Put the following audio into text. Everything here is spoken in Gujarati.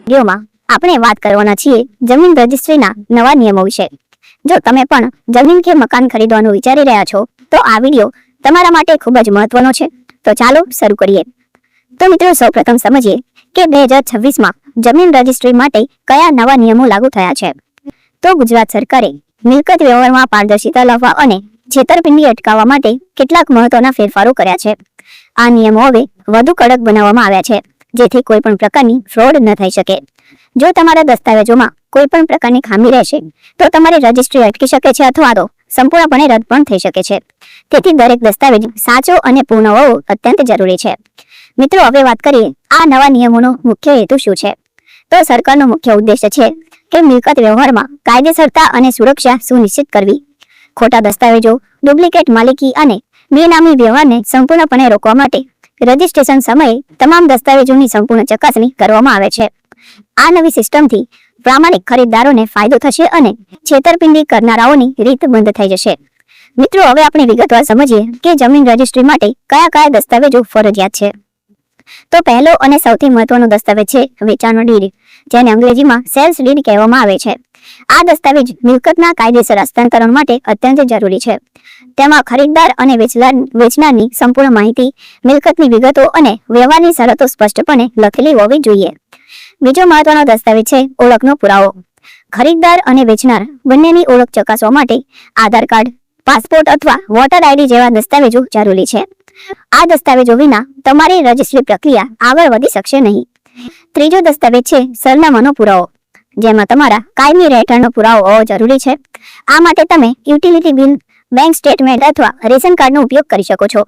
વિડીયોમાં આપણે વાત કરવાના છીએ જમીન રજિસ્ટ્રીના નવા નિયમો વિશે। જો તમે પણ જમીન કે મકાન ખરીદવાનું વિચારી રહ્યા છો તો આ વિડીયો તમારા માટે ખૂબ જ મહત્વનો છે। તો ચાલો શરૂ કરીએ। તો મિત્રો સૌપ્રથમ સમજીએ કે 2026માં જમીન રજિસ્ટ્રી માટે કયા નવા નિયમો લાગુ થયા છે। તો ગુજરાત સરકારે મિલકત વ્યવહારમાં પારદર્શિતા લાવવા અને છેતરપિંડી અટકાવવા માટે કેટલાક મહત્વના ફેરફારો કર્યા છે। આ નિયમો હવે વધુ કડક બનાવવામાં આવ્યા છે જેથી કોઈ પણ પ્રકારની ફ્રોડ ન થઈ શકે। જો તમારા દસ્તાવેજોમાં કોઈ પણ પ્રકારની ખામી રહેશે તો તમારી રજિસ્ટ્રી અટકી શકે છે અથવા તો સંપૂર્ણપણે રદ પણ થઈ શકે છે। તેથી દરેક દસ્તાવેજ સાચો અને પૂર્ણ હોવો અત્યંત જરૂરી છે। મિત્રો હવે વાત કરીએ આ નવા નિયમોનો મુખ્ય હેતુ શું છે। તો સરકારનો મુખ્ય ઉદ્દેશ્ય છે કે મિલકત વ્યવહારમાં કાયદેસરતા અને સુરક્ષા સુનિશ્ચિત કરવી, ખોટા દસ્તાવેજો, ડુપ્લિકેટ માલિકી અને બેનામી વ્યવહારને સંપૂર્ણપણે રોકવા માટે રજિસ્ટ્રેશન સમયે તમામ દસ્તાવેજોની સંપૂર્ણ ચકાસણી કરવામાં આવે છે। આ નવી સિસ્ટમથી પ્રામાણિક ખરીદદારોને ફાયદો થશે અને છેતરપિંડી કરનારાઓની રીત બંધ થઈ જશે। મિત્રો હવે આપણે વિગતવાર સમજીએ કે જમીન રજિસ્ટ્રી માટે કયા કયા દસ્તાવેજો ફરજિયાત છે। તો પહેલો અને સૌથી મહત્વનો દસ્તાવેજ છે વેચાણનો ડીડ, જેને અંગ્રેજીમાં સેલ્સ ડીડ કહેવામાં આવે છે। આ દસ્તાવેજ મિલકતના કાયદેસર હસ્તાંતરણ માટે અત્યંત જરૂરી છે। તેમાં ખરીદદાર અને વેચનારની સંપૂર્ણ માહિતી, મિલકતની વિગતો અને વ્યવહારની શરતો સ્પષ્ટપણે લખેલી હોવી જોઈએ। બીજો મહત્વનો દસ્તાવેજ છે ઓળખનો પુરાવો। ખરીદદાર અને વેચનાર બંનેની ઓળખ ચકાસવા માટે આધાર કાર્ડ, પાસપોર્ટ અથવા વોટર આઈડી જેવા દસ્તાવેજો જરૂરી છે। આ દસ્તાવેજો વિના તમારી રજિસ્ટ્રી પ્રક્રિયા આગળ વધી શકશે નહીં। ત્રીજો દસ્તાવેજ છે સરનામાનો પુરાવો, જેમાં તમારા કાયમી રહેઠાણનો પુરાવો હોવો જરૂરી છે। આ માટે તમે યુટિલિટી બિલ, બેંક સ્ટેટમેન્ટ અથવા રેશન કાર્ડનો ઉપયોગ કરી શકો છો।